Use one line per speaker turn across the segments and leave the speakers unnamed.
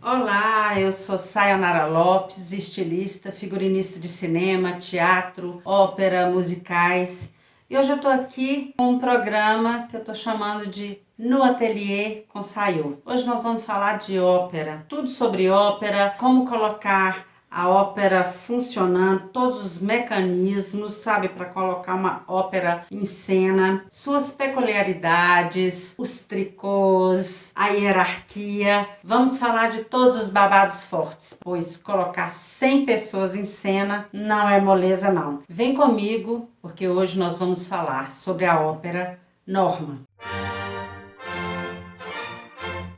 Olá, eu sou Sayonara Lopes, estilista, figurinista de cinema, teatro, ópera, musicais. E hoje eu estou aqui com um programa que eu estou chamando de No Ateliê com Sayo. Hoje nós vamos falar de ópera, tudo sobre ópera, como colocar a ópera funcionando, todos os mecanismos, sabe, para colocar uma ópera em cena, suas peculiaridades, os tricôs, a hierarquia. Vamos falar de todos os babados fortes, pois colocar 100 pessoas em cena não é moleza não. Vem comigo, porque hoje nós vamos falar sobre a ópera Norma.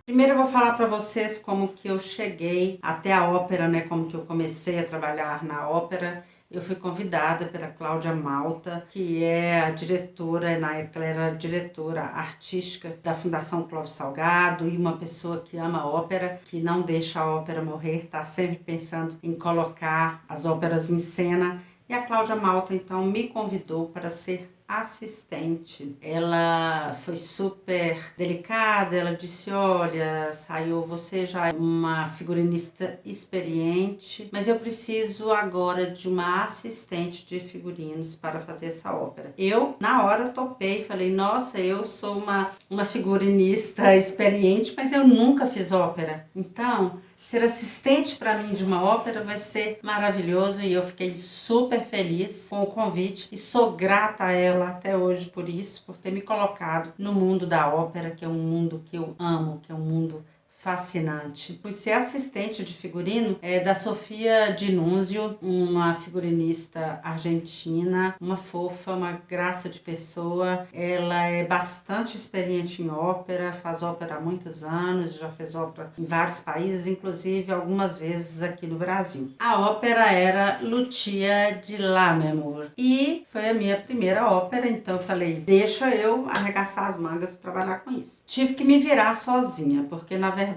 Primeiro eu vou falar para vocês como que eu cheguei até a ópera, né? Como que eu comecei a trabalhar na ópera. Eu fui convidada pela Cláudia Malta, que é a diretora, na época ela era diretora artística da Fundação Clóvis Salgado e uma pessoa que ama a ópera, que não deixa a ópera morrer, está sempre pensando em colocar as óperas em cena. E a Cláudia Malta, então, me convidou para ser assistente. Ela foi super delicada, ela disse, olha, Sayo, você já é uma figurinista experiente, mas eu preciso agora de uma assistente de figurinos para fazer essa ópera. Eu, na hora, topei, falei, nossa, eu sou uma figurinista experiente, mas eu nunca fiz ópera. Então, ser assistente para mim de uma ópera vai ser maravilhoso e eu fiquei super feliz com o convite e sou grata a ela até hoje por isso, por ter me colocado no mundo da ópera, que é um mundo que eu amo, que é um mundo fascinante. Fui ser assistente de figurino da Sofia Dinunzio, uma figurinista argentina, uma fofa, uma graça de pessoa. Ela é bastante experiente em ópera, faz ópera há muitos anos, já fez ópera em vários países, inclusive algumas vezes aqui no Brasil. A ópera era Lucia di Lammermoor e foi a minha primeira ópera, então eu falei, deixa eu arregaçar as mangas e trabalhar com isso. Tive que me virar sozinha, porque na verdade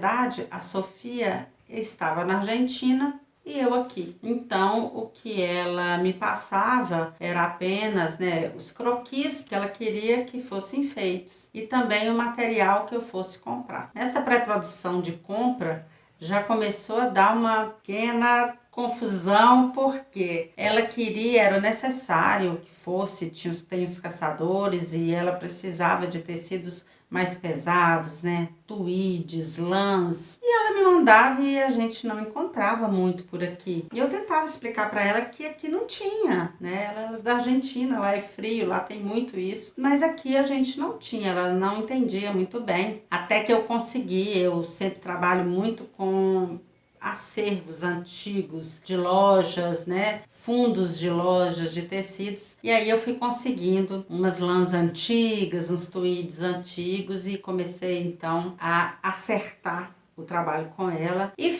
a Sofia estava na Argentina e eu aqui. Então, o que ela me passava era apenas, os croquis que ela queria que fossem feitos e também o material que eu fosse comprar. Nessa pré-produção de compra, já começou a dar uma pequena confusão, porque ela queria, era necessário que fosse, tem os caçadores e ela precisava de tecidos mais pesados, tweeds, lãs, e ela me mandava e a gente não encontrava muito por aqui. E eu tentava explicar para ela que aqui não tinha, ela é da Argentina, lá é frio, lá tem muito isso, mas aqui a gente não tinha, ela não entendia muito bem. Até que eu consegui, eu sempre trabalho muito com acervos antigos de lojas, fundos de lojas de tecidos, e aí eu fui conseguindo umas lãs antigas, uns tweeds antigos e comecei então a acertar o trabalho com ela e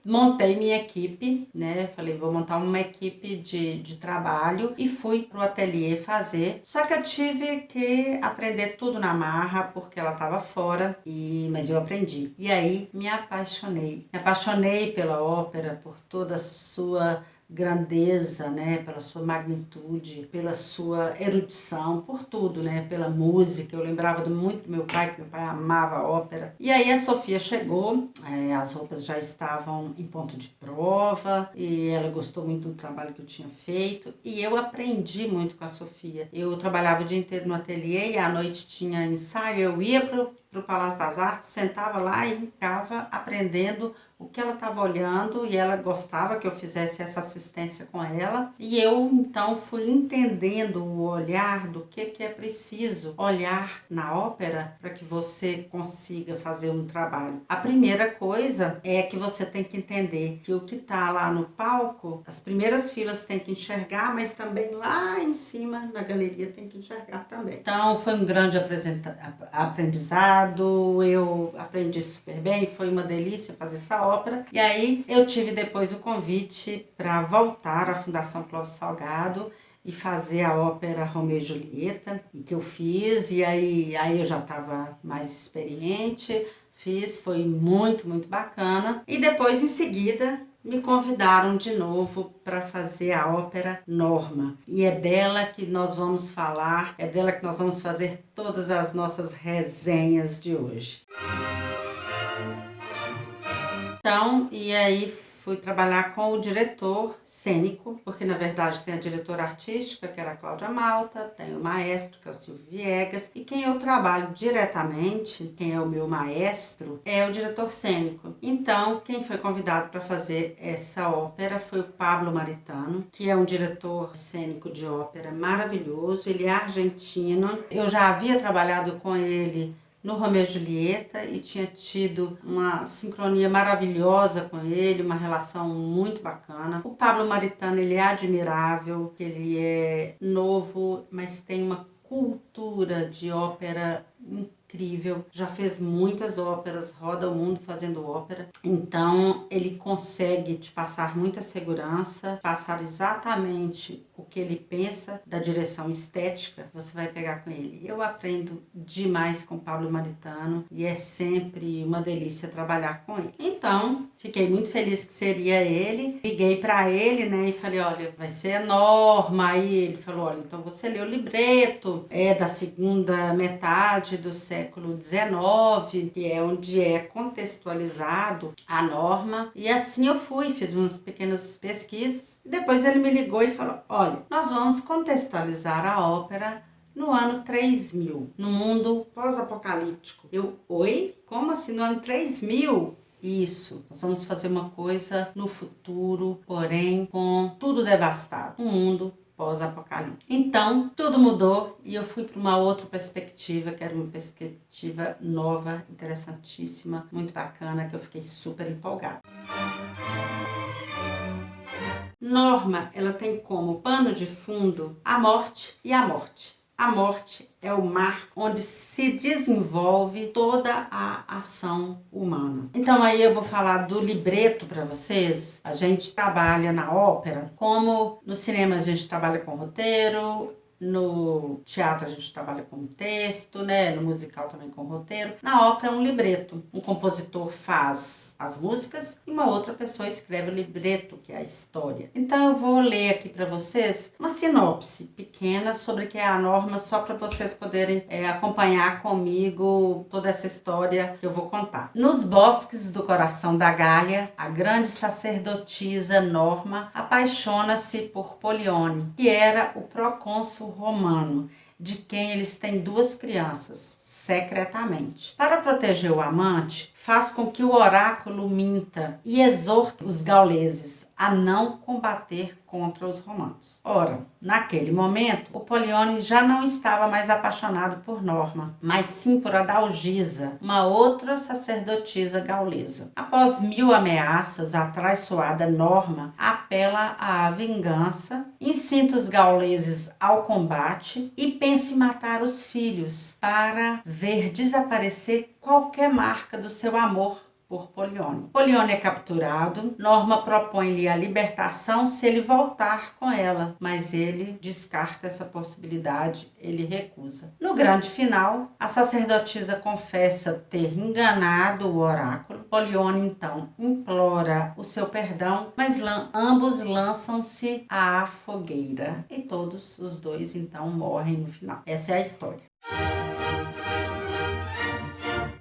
montei minha equipe, falei, vou montar uma equipe de trabalho e fui pro ateliê fazer. Só que eu tive que aprender tudo na marra porque ela estava fora, mas eu aprendi. E aí me apaixonei pela ópera, por toda a sua grandeza, pela sua magnitude, pela sua erudição, por tudo, pela música. Eu lembrava muito do meu pai, que meu pai amava a ópera. E aí a Sofia chegou, as roupas já estavam em ponto de prova e ela gostou muito do trabalho que eu tinha feito e eu aprendi muito com a Sofia. Eu trabalhava o dia inteiro no ateliê e à noite tinha ensaio, eu ia pro Palácio das Artes, sentava lá e ficava aprendendo o que ela estava olhando e ela gostava que eu fizesse essa assistência com ela. E eu então fui entendendo o olhar do que é preciso olhar na ópera para que você consiga fazer um trabalho. A primeira coisa é que você tem que entender que o que está lá no palco, as primeiras filas tem que enxergar, mas também lá em cima na galeria tem que enxergar também. Então foi um grande aprendizado, eu aprendi super bem, foi uma delícia fazer essa ópera. E aí eu tive depois o convite para voltar à Fundação Clóvis Salgado e fazer a ópera Romeu e Julieta, e que eu fiz, e aí eu já estava mais experiente, foi muito, muito bacana. E depois, em seguida, me convidaram de novo para fazer a ópera Norma. E é dela que nós vamos falar, é dela que nós vamos fazer todas as nossas resenhas de hoje. Então, e aí fui trabalhar com o diretor cênico, porque na verdade tem a diretora artística, que era a Cláudia Malta, tem o maestro, que é o Silvio Viegas, e quem eu trabalho diretamente, quem é o meu maestro, é o diretor cênico. Então, quem foi convidado para fazer essa ópera foi o Pablo Maritano, que é um diretor cênico de ópera maravilhoso, ele é argentino. Eu já havia trabalhado com ele no Romeu e Julieta e tinha tido uma sincronia maravilhosa com ele, uma relação muito bacana. O Pablo Maritano, ele é admirável, ele é novo, mas tem uma cultura de ópera incrível, já fez muitas óperas, roda o mundo fazendo ópera, então ele consegue te passar muita segurança, passar exatamente o que ele pensa da direção estética, você vai pegar com ele. Eu aprendo demais com o Pablo Maritano e é sempre uma delícia trabalhar com ele. Então, fiquei muito feliz que seria ele, liguei para ele, né, e falei, olha, vai ser a Norma. Aí ele falou, olha, então você lê o libreto, é da segunda metade do século XIX, que é onde é contextualizado a Norma. E assim eu fui, fiz umas pequenas pesquisas. Depois ele me ligou e falou, olha, nós vamos contextualizar a ópera no ano 3000, no mundo pós-apocalíptico. Eu, oi? Como assim no ano 3000? Isso, nós vamos fazer uma coisa no futuro, porém com tudo devastado, um mundo pós-apocalipse. Então, tudo mudou e eu fui para uma outra perspectiva, que era uma perspectiva nova, interessantíssima, muito bacana, que eu fiquei super empolgada. Norma, ela tem como pano de fundo a morte e a morte. A morte é o marco onde se desenvolve toda a ação humana. Então aí eu vou falar do libreto para vocês. A gente trabalha na ópera, como no cinema a gente trabalha com roteiro, no teatro a gente trabalha com texto, né? No musical também com roteiro. Na ópera é um libreto. Um compositor faz as músicas e uma outra pessoa escreve o libreto, que é a história. Então eu vou ler aqui para vocês uma sinopse pequena sobre o que é a Norma, só para vocês poderem acompanhar comigo toda essa história que eu vou contar. Nos bosques do coração da Gália, a grande sacerdotisa Norma apaixona-se por Polione, que era o procônsul romano, de quem eles têm 2 crianças, secretamente. Para proteger o amante, faz com que o oráculo minta e exorte os gauleses a não combater contra os romanos. Ora, naquele momento, o Polione já não estava mais apaixonado por Norma, mas sim por Adalgisa, uma outra sacerdotisa gaulesa. Após 1000 ameaças, a traiçoada Norma apela à vingança, incita os gauleses ao combate e pensa em matar os filhos para ver desaparecer qualquer marca do seu amor por Polione. Polione é capturado, Norma propõe-lhe a libertação se ele voltar com ela, mas ele descarta essa possibilidade, ele recusa. No grande final, a sacerdotisa confessa ter enganado o oráculo. Polione então implora o seu perdão, mas ambos lançam-se à fogueira e todos os dois então morrem no final. Essa é a história.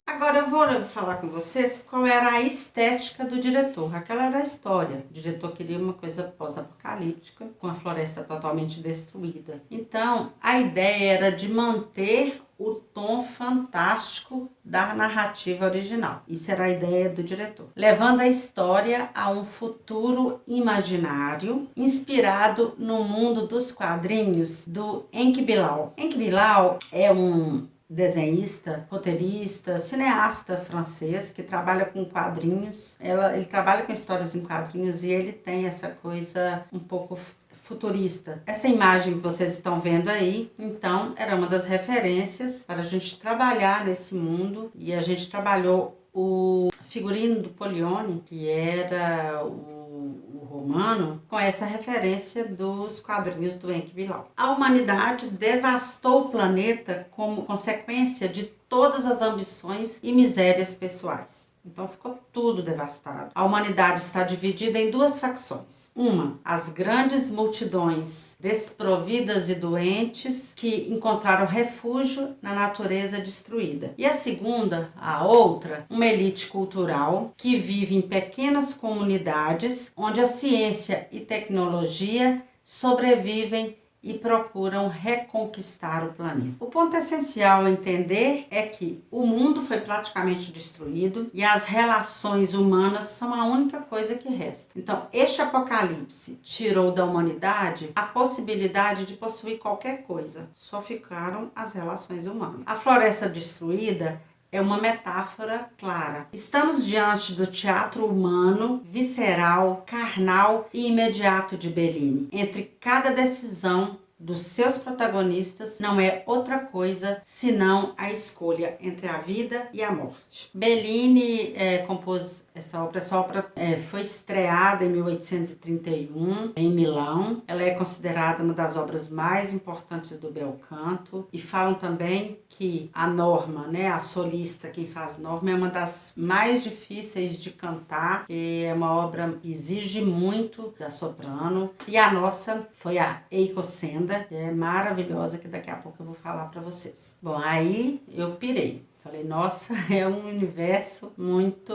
Agora eu vou falar com vocês qual era a estética do diretor. Aquela era a história. O diretor queria uma coisa pós-apocalíptica, com a floresta totalmente destruída. Então, a ideia era de manter o tom fantástico da narrativa original. Isso era a ideia do diretor. Levando a história a um futuro imaginário, inspirado no mundo dos quadrinhos do Henk Bilal. Henk Bilal é um desenhista, roteirista, cineasta francês que trabalha com quadrinhos. Ele trabalha com histórias em quadrinhos e ele tem essa coisa um pouco futurista. Essa imagem que vocês estão vendo aí, então, era uma das referências para a gente trabalhar nesse mundo, e a gente trabalhou o figurino do Polione, que era o romano, com essa referência dos quadrinhos do Henk Bilal. A humanidade devastou o planeta como consequência de todas as ambições e misérias pessoais. Então ficou tudo devastado. A humanidade está dividida em duas facções. Uma, as grandes multidões desprovidas e doentes que encontraram refúgio na natureza destruída. E a segunda, a outra, uma elite cultural que vive em pequenas comunidades onde a ciência e tecnologia sobrevivem e procuram reconquistar o planeta. O ponto essencial a entender é que o mundo foi praticamente destruído e as relações humanas são a única coisa que resta. Então, este apocalipse tirou da humanidade a possibilidade de possuir qualquer coisa. Só ficaram as relações humanas. A floresta destruída é uma metáfora clara. Estamos diante do teatro humano, visceral, carnal e imediato de Bellini. Entre cada decisão dos seus protagonistas não é outra coisa senão a escolha entre a vida e a morte. Bellini compôs essa ópera. Essa ópera foi estreada em 1831 em Milão. Ela é considerada uma das obras mais importantes do bel canto e falam também que a Norma, a solista, quem faz Norma, é uma das mais difíceis de cantar, que é uma obra que exige muito da soprano. E a nossa foi a Eiko Senda, que é maravilhosa, que daqui a pouco eu vou falar para vocês. Bom, aí eu pirei. Falei, nossa, é um universo muito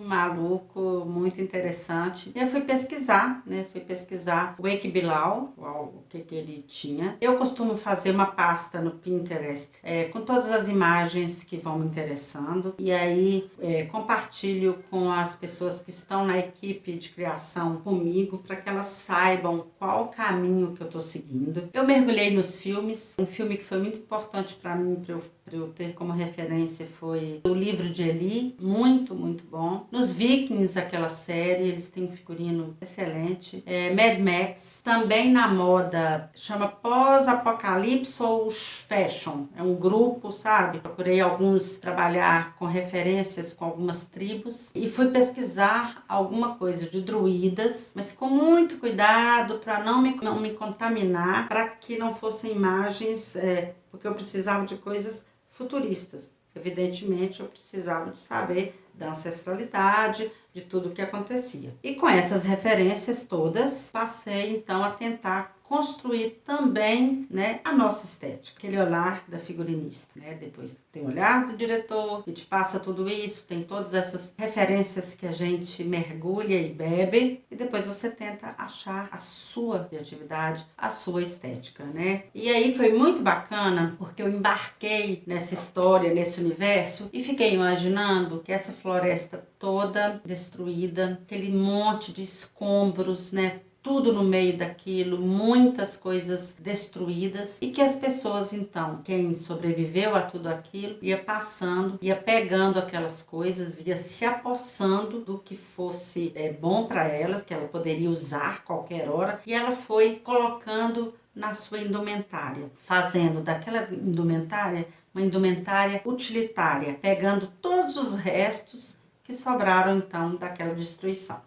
maluco, muito interessante. E eu fui pesquisar, Fui pesquisar o Eike Bilal, o que ele tinha. Eu costumo fazer uma pasta no Pinterest com todas as imagens que vão me interessando. E aí compartilho com as pessoas que estão na equipe de criação comigo, para que elas saibam qual o caminho que eu estou seguindo. Eu mergulhei nos filmes. Um filme que foi muito importante para mim, para eu ter como referência, foi o livro de Eli, muito, muito bom. Nos Vikings, aquela série, eles têm um figurino excelente. Mad Max, também na moda, chama Pós-Apocalipse ou Fashion. É um grupo, sabe? Procurei trabalhar com referências com algumas tribos e fui pesquisar alguma coisa de druidas, mas com muito cuidado para não me contaminar, para que não fossem imagens, porque eu precisava de coisas futuristas. Evidentemente, eu precisava de saber da ancestralidade, de tudo o que acontecia. E com essas referências todas, passei então a tentar construir também a nossa estética, aquele olhar da figurinista. Depois tem o olhar do diretor, que te passa tudo isso, tem todas essas referências que a gente mergulha e bebe, e depois você tenta achar a sua criatividade, a sua estética. E aí foi muito bacana, porque eu embarquei nessa história, nesse universo, e fiquei imaginando que essa floresta toda destruída, aquele monte de escombros, tudo no meio daquilo, muitas coisas destruídas, e que as pessoas então, quem sobreviveu a tudo aquilo, ia passando, ia pegando aquelas coisas, ia se apossando do que fosse bom para elas, que ela poderia usar qualquer hora, e ela foi colocando na sua indumentária, fazendo daquela indumentária uma indumentária utilitária, pegando todos os restos que sobraram então daquela destruição.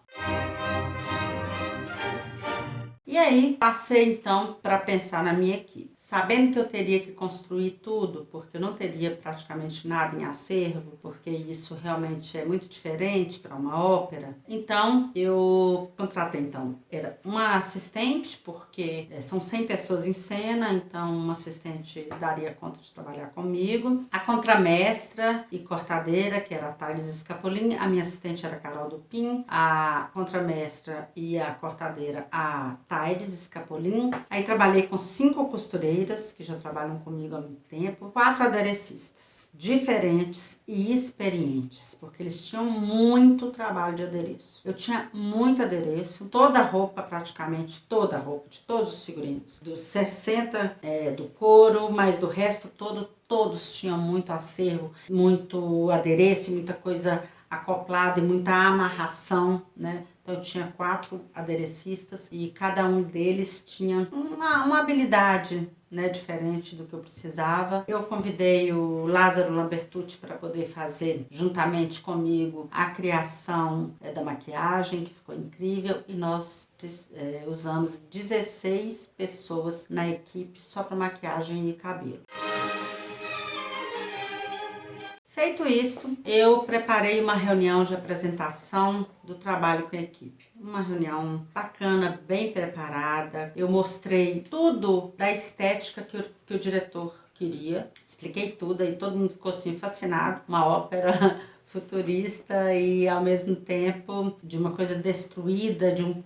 E aí, passei então para pensar na minha equipe. Sabendo que eu teria que construir tudo, porque eu não teria praticamente nada em acervo, porque isso realmente é muito diferente para uma ópera. Então, eu contratei era uma assistente, porque são 100 pessoas em cena, então uma assistente daria conta de trabalhar comigo. A contramestra e cortadeira, que era a Thales Escapolin, a minha assistente era a Carol Dupin, a contramestra e a cortadeira, a Thales Escapolin. Aí trabalhei com 5 costureiras, que já trabalham comigo há muito tempo, 4 aderecistas, diferentes e experientes, porque eles tinham muito trabalho de adereço. Eu tinha muito adereço, toda a roupa, praticamente toda a roupa, de todos os figurinos, dos 60 do couro, mas do resto todo, todos tinham muito acervo, muito adereço, muita coisa acoplada e muita amarração, Então eu tinha 4 aderecistas e cada um deles tinha uma habilidade diferente do que eu precisava. Eu convidei o Lázaro Lambertucci para poder fazer juntamente comigo a criação da maquiagem, que ficou incrível, e nós usamos 16 pessoas na equipe só para maquiagem e cabelo. Feito isso, eu preparei uma reunião de apresentação do trabalho com a equipe. Uma reunião bacana, bem preparada. Eu mostrei tudo da estética que o diretor queria. Expliquei tudo e todo mundo ficou assim fascinado. Uma ópera futurista e ao mesmo tempo de uma coisa destruída, de um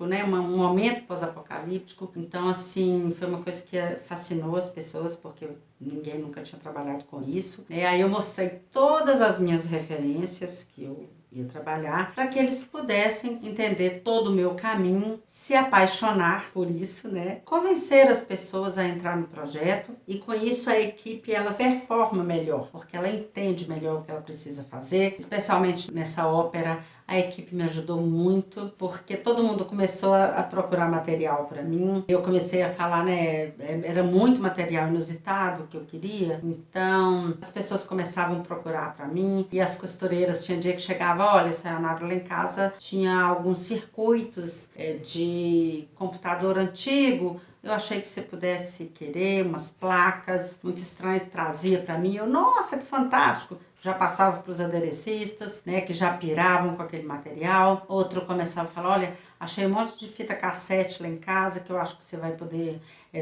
momento pós-apocalíptico. Então, assim, foi uma coisa que fascinou as pessoas, porque ninguém nunca tinha trabalhado com isso. Aí eu mostrei todas as minhas referências que eu ia trabalhar, para que eles pudessem entender todo o meu caminho, se apaixonar por isso, convencer as pessoas a entrar no projeto, e com isso a equipe ela performa melhor, porque ela entende melhor o que ela precisa fazer, especialmente nessa ópera. A equipe me ajudou muito, porque todo mundo começou a procurar material para mim. Eu comecei a falar, era muito material inusitado que eu queria. Então, as pessoas começavam a procurar para mim. E as costureiras, tinha dia que chegava, olha, Sayonara, lá em casa tinha alguns circuitos de computador antigo. Eu achei que você pudesse querer umas placas muito estranhas, trazia para mim. Eu, nossa, que fantástico! Já passava para os aderecistas, que já piravam com aquele material. Outro começava a falar, olha, achei um monte de fita cassete lá em casa que eu acho que você vai poder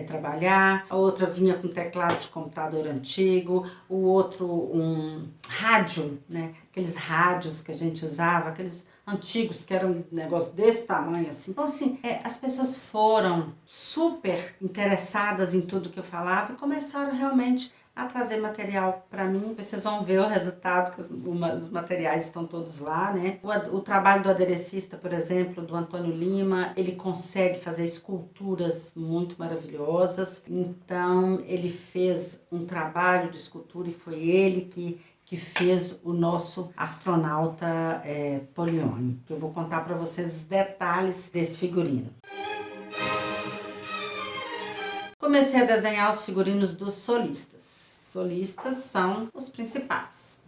trabalhar. A outra vinha com teclado de computador antigo. O outro, um rádio, aqueles rádios que a gente usava, aqueles antigos que eram um negócio desse tamanho assim. Então assim, as pessoas foram super interessadas em tudo que eu falava e começaram realmente a trazer material para mim. Vocês vão ver o resultado, que os materiais estão todos lá, O trabalho do aderecista, por exemplo, do Antônio Lima, ele consegue fazer esculturas muito maravilhosas. Então, ele fez um trabalho de escultura e foi ele que fez o nosso astronauta Polione. Eu vou contar para vocês os detalhes desse figurino. Comecei a desenhar os figurinos dos solistas. Solistas são os principais,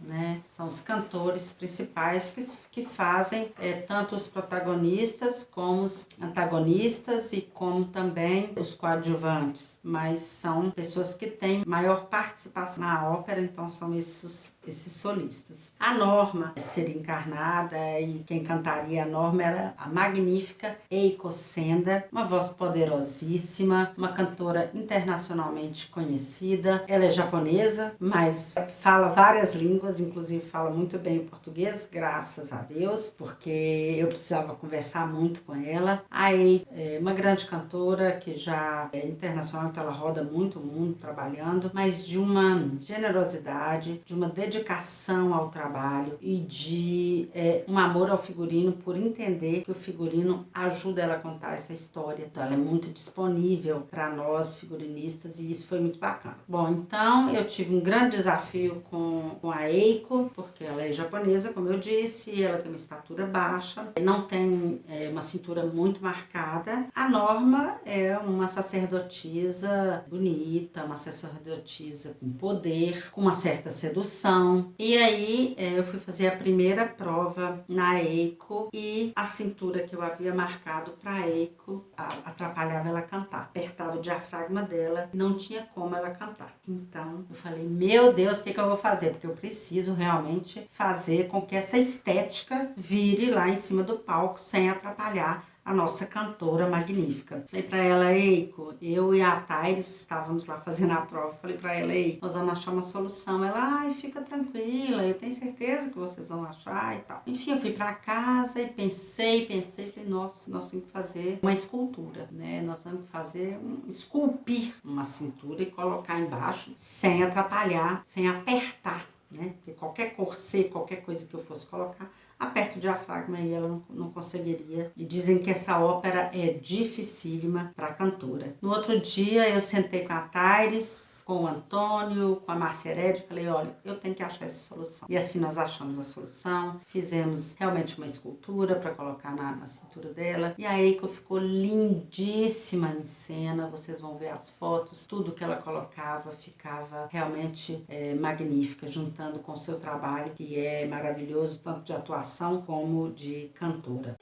São os cantores principais que fazem tanto os protagonistas como os antagonistas e como também os coadjuvantes, mas são pessoas que têm maior participação na ópera, então são esses solistas. A Norma seria encarnada e quem cantaria a Norma era a magnífica Eiko Senda, uma voz poderosíssima, uma cantora internacionalmente conhecida. Ela é japonesa, mas fala várias línguas, inclusive fala muito bem o português, graças a Deus, porque eu precisava conversar muito com ela. A Eiko é uma grande cantora que já é internacional, então ela roda muito o mundo trabalhando, mas de uma generosidade, de uma dedicação ao trabalho e de um amor ao figurino, por entender que o figurino ajuda ela a contar essa história. Então ela é muito disponível para nós figurinistas e isso foi muito bacana. Bom, então eu tive um grande desafio com a Eiko, porque ela é japonesa, como eu disse, ela tem uma estatura baixa, não tem uma cintura muito marcada. A Norma é uma sacerdotisa bonita, uma sacerdotisa com poder, com uma certa sedução. E aí eu fui fazer a primeira prova na Eiko e a cintura que eu havia marcado para a Eiko atrapalhava ela cantar, apertava o diafragma dela, não tinha como ela cantar. Então eu falei, meu Deus, o que eu vou fazer? Porque eu preciso realmente fazer com que essa estética vire lá em cima do palco sem atrapalhar a nossa cantora magnífica. Falei pra ela, Eiko, eu e a Thaís estávamos lá fazendo a prova. Falei pra ela, Eiko, nós vamos achar uma solução. Ela, ai, fica tranquila, eu tenho certeza que vocês vão achar e tal. Enfim, eu fui pra casa e pensei, falei, nossa, nós temos que fazer uma escultura, Nós temos que fazer, esculpir uma cintura e colocar embaixo sem atrapalhar, sem apertar, Porque qualquer corset, qualquer coisa que eu fosse colocar, aperta o diafragma e ela não conseguiria. E dizem que essa ópera é dificílima para a cantora. No outro dia eu sentei com a Thaís, com o Antônio, com a Márcia Heredia, falei, olha, eu tenho que achar essa solução. E assim nós achamos a solução, fizemos realmente uma escultura para colocar na cintura dela. E a Eiko ficou lindíssima em cena, vocês vão ver as fotos, tudo que ela colocava ficava realmente magnífica, juntando com o seu trabalho, que é maravilhoso, tanto de atuação como de cantora.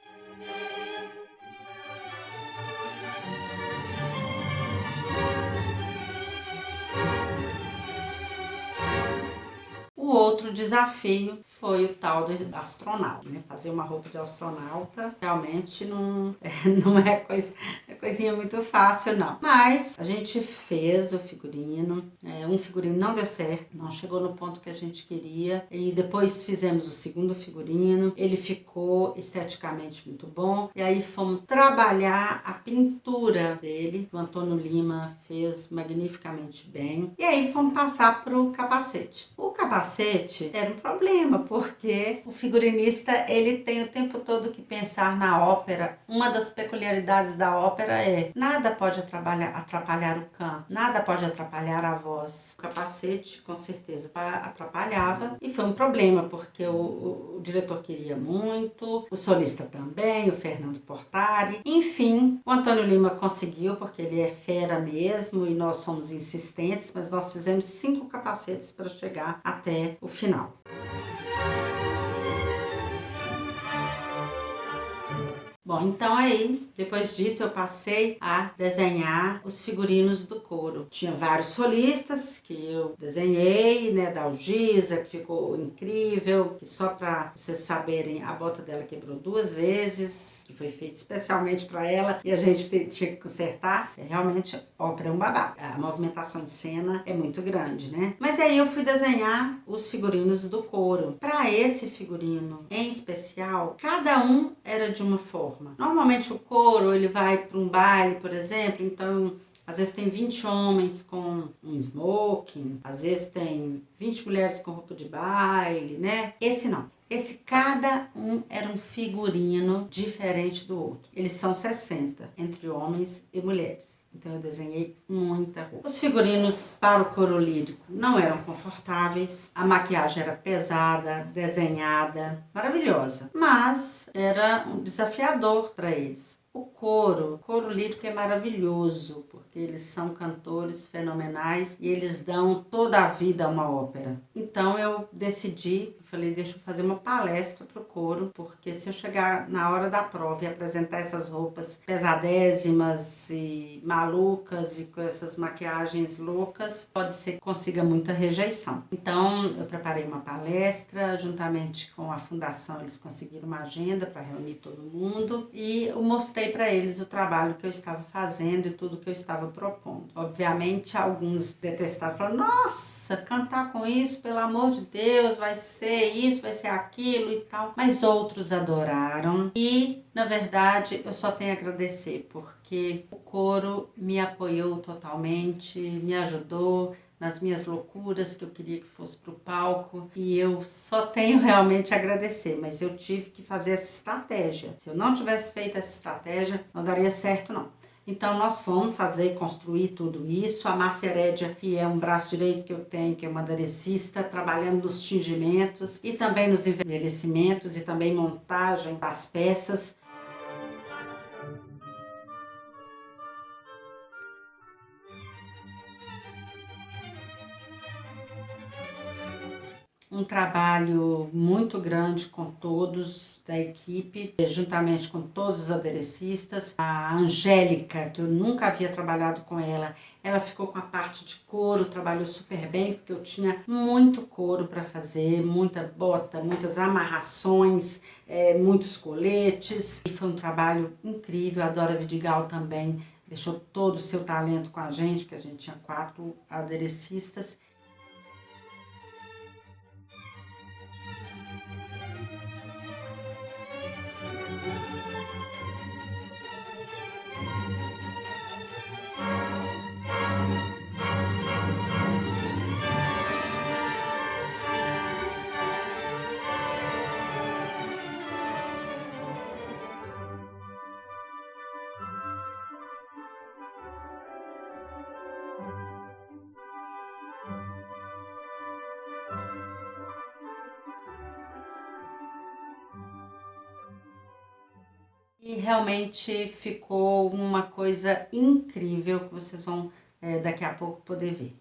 O outro desafio foi o tal do astronauta, né? Fazer uma roupa de astronauta realmente não, não é coisinha muito fácil, não. Mas a gente fez o figurino, um figurino não deu certo, não chegou no ponto que a gente queria, e depois fizemos o segundo figurino, ele ficou esteticamente muito bom, e aí fomos trabalhar a pintura dele, o Antônio Lima fez magnificamente bem, e aí fomos passar pro capacete. O capacete era um problema, porque o figurinista, ele tem o tempo todo que pensar na ópera. Uma das peculiaridades da ópera é nada pode atrapalhar o canto, nada pode atrapalhar a voz. O capacete, com certeza, atrapalhava, e foi um problema, porque o diretor queria muito, o solista também, o Fernando Portari. Enfim, o Antônio Lima conseguiu, porque ele é fera mesmo, e nós somos insistentes, mas nós fizemos 5 capacetes para chegar até o final. Bom, então aí, depois disso eu passei a desenhar os figurinos do coro. Tinha vários solistas que eu desenhei, né, da Algisa, que ficou incrível, que só para vocês saberem, a bota dela quebrou 2 vezes, que foi feito especialmente para ela, e a gente tinha que consertar. Realmente, ópera é um babá. A movimentação de cena é muito grande, né? Mas aí eu fui desenhar os figurinos do coro. Para esse figurino em especial, cada um era de uma forma. Normalmente o coro, ele vai para um baile, por exemplo, então às vezes tem 20 homens com um smoking, às vezes tem 20 mulheres com roupa de baile, né? Esse não. Esse cada um era um figurino diferente do outro. Eles são 60, entre homens e mulheres. Então eu desenhei muita roupa. Os figurinos para o coro lírico não eram confortáveis, a maquiagem era pesada, desenhada, maravilhosa, mas era um desafiador para eles. O coro lírico é maravilhoso, porque eles são cantores fenomenais e eles dão toda a vida a uma ópera. Então eu decidi, falei, deixa eu fazer uma palestra pro coro, porque se eu chegar na hora da prova e apresentar essas roupas pesadésimas e malucas e com essas maquiagens loucas, pode ser que consiga muita rejeição. Então eu preparei uma palestra, juntamente com a fundação eles conseguiram uma agenda para reunir todo mundo, e eu mostrei para eles o trabalho que eu estava fazendo e tudo que eu estava propondo. Obviamente alguns detestaram, falaram, nossa, cantar com isso, pelo amor de Deus, vai ser isso, vai ser aquilo e tal. Mas outros adoraram e, na verdade, eu só tenho a agradecer, porque o coro me apoiou totalmente, me ajudou nas minhas loucuras que eu queria que fosse para o palco, e eu só tenho realmente a agradecer, mas eu tive que fazer essa estratégia. Se eu não tivesse feito essa estratégia, não daria certo não. Então nós fomos fazer, construir tudo isso. A Márcia Herédia, que é um braço direito que eu tenho, que é uma aderecista, trabalhando nos tingimentos e também nos envelhecimentos e também montagem das peças. Um trabalho muito grande com todos da equipe, juntamente com todos os aderecistas. A Angélica, que eu nunca havia trabalhado com ela ficou com a parte de couro, trabalhou super bem, porque eu tinha muito couro para fazer, muita bota, muitas amarrações, muitos coletes. E foi um trabalho incrível. A Dora Vidigal também deixou todo o seu talento com a gente, porque a gente tinha 4 aderecistas. E realmente ficou uma coisa incrível que vocês vão daqui a pouco poder ver.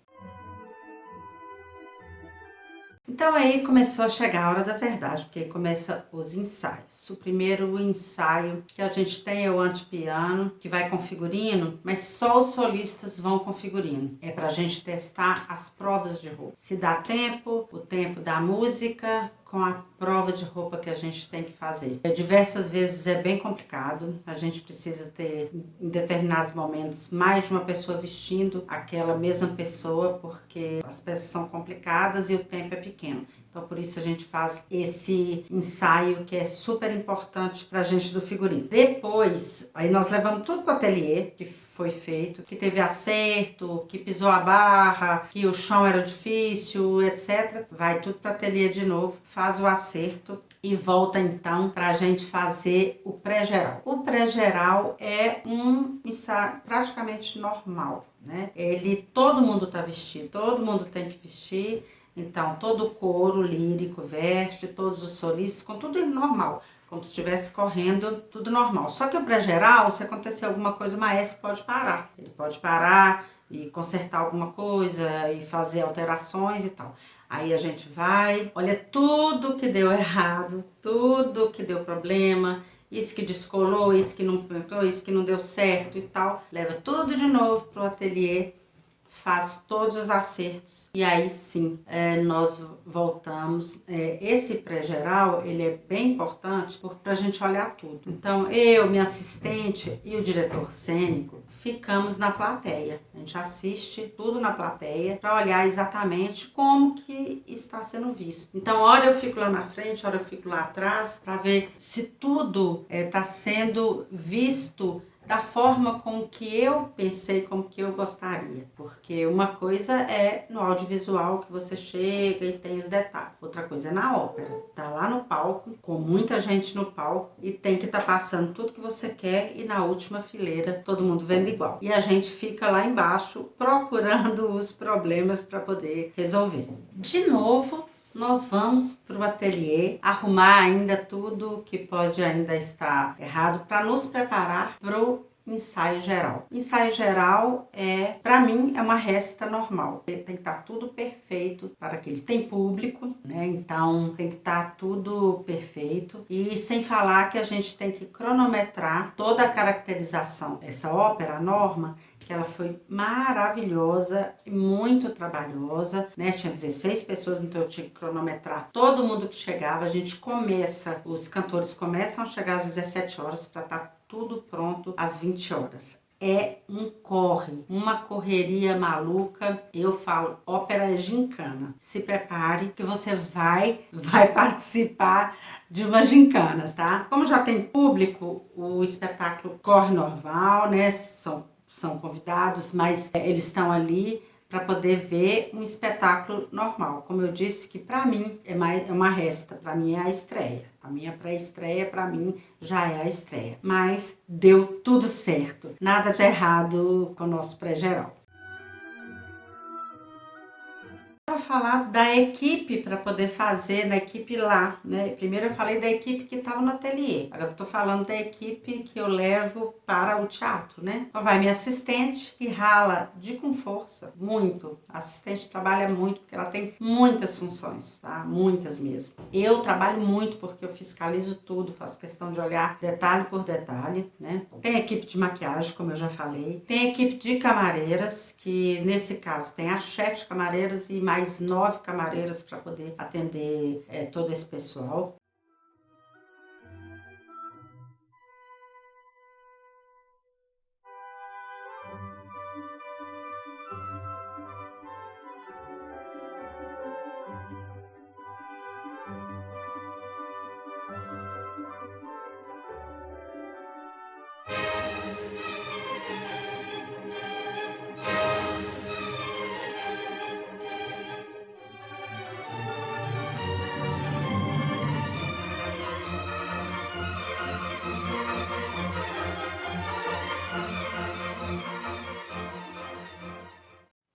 Então aí começou a chegar a hora da verdade, porque aí começa os ensaios. O primeiro ensaio que a gente tem é o antepiano, que vai com figurino, mas só os solistas vão com figurino. É pra gente testar as provas de roupa. Se dá tempo, o tempo da música, com a prova de roupa que a gente tem que fazer. Diversas vezes é bem complicado, a gente precisa ter, em determinados momentos, mais de uma pessoa vestindo aquela mesma pessoa, porque as peças são complicadas e o tempo é pequeno. Então, por isso a gente faz esse ensaio que é super importante pra gente do figurino. Depois, aí nós levamos tudo pro ateliê, que foi feito, que teve acerto, que pisou a barra, que o chão era difícil, etc. Vai tudo pro ateliê de novo, faz o acerto e volta então pra gente fazer o pré-geral. O pré-geral é um ensaio praticamente normal, né? Todo mundo tá vestido, todo mundo tem que vestir. Então, todo o coro lírico veste, todos os solistas, com tudo normal, como se estivesse correndo, tudo normal. Só que o pré-geral, se acontecer alguma coisa, o maestro pode parar. Ele pode parar e consertar alguma coisa e fazer alterações e tal. Aí a gente vai, olha tudo que deu errado, tudo que deu problema, isso que descolou, isso que não pintou, isso que não deu certo e tal. Leva tudo de novo pro ateliê, faz todos os acertos e aí sim nós voltamos. Esse pré-geral, ele é bem importante para a gente olhar tudo. Então eu, minha assistente e o diretor cênico ficamos na plateia. A gente assiste tudo na plateia para olhar exatamente como que está sendo visto. Então, hora eu fico lá na frente, hora eu fico lá atrás para ver se tudo está sendo visto da forma com que eu pensei, como que eu gostaria. Porque uma coisa é no audiovisual que você chega e tem os detalhes. Outra coisa é na ópera. Tá lá no palco, com muita gente no palco e tem que estar passando tudo que você quer e na última fileira todo mundo vendo igual. E a gente fica lá embaixo procurando os problemas para poder resolver. De novo, nós vamos para o ateliê arrumar ainda tudo que pode ainda estar errado para nos preparar para o ensaio geral. Ensaio geral para mim, é uma resta normal. Tem que estar tudo perfeito para aquele. Tem público, né? Então tem que estar tudo perfeito. E sem falar que a gente tem que cronometrar toda a caracterização. Essa ópera, a Norma, que ela foi maravilhosa e muito trabalhosa, né? Tinha 16 pessoas, então eu tinha que cronometrar todo mundo que chegava. A gente começa, os cantores começam a chegar às 17 horas para estar tudo pronto às 20 horas. É um corre, uma correria maluca. Eu falo, ópera é gincana. Se prepare que você vai participar de uma gincana, tá? Como já tem público, o espetáculo corre normal, né? São convidados, mas eles estão ali para poder ver um espetáculo normal. Como eu disse, que para mim é uma resta, para mim é a estreia. A minha pré-estreia, para mim, já é a estreia. Mas deu tudo certo, nada de errado com o nosso pré-geral. Para falar da equipe para poder fazer, da equipe lá, né? Primeiro eu falei da equipe que estava no ateliê, agora eu tô falando da equipe que eu levo para o teatro, né? Então vai minha assistente, que rala com força, muito. A assistente trabalha muito porque ela tem muitas funções, tá? Muitas mesmo. Eu trabalho muito porque eu fiscalizo tudo, faço questão de olhar detalhe por detalhe, né? Tem equipe de maquiagem, como eu já falei. Tem equipe de camareiras, que nesse caso tem a chefe de camareiras e mais 9 camareiras para poder atender todo esse pessoal.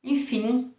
Enfim,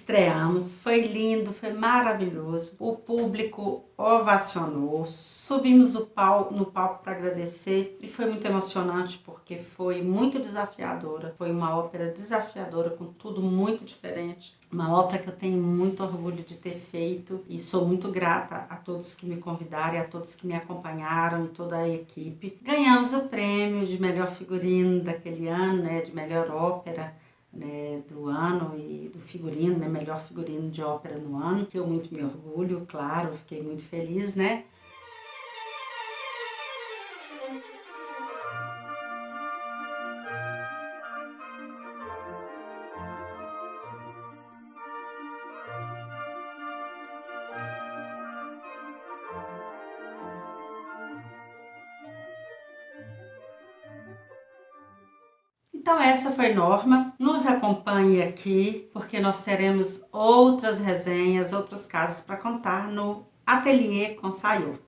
estreamos, foi lindo, foi maravilhoso. O público ovacionou, subimos no palco para agradecer e foi muito emocionante porque foi muito desafiadora. Foi uma ópera desafiadora com tudo muito diferente. Uma ópera que eu tenho muito orgulho de ter feito e sou muito grata a todos que me convidaram e a todos que me acompanharam e toda a equipe. Ganhamos o prêmio de melhor figurino daquele ano, né, de melhor ópera, né, do ano e do figurino, né, melhor figurino de ópera no ano, que eu muito me orgulho, claro, fiquei muito feliz, né? Então essa foi Norma, nos acompanhe aqui, porque nós teremos outras resenhas, outros casos para contar no Ateliê com Sayô.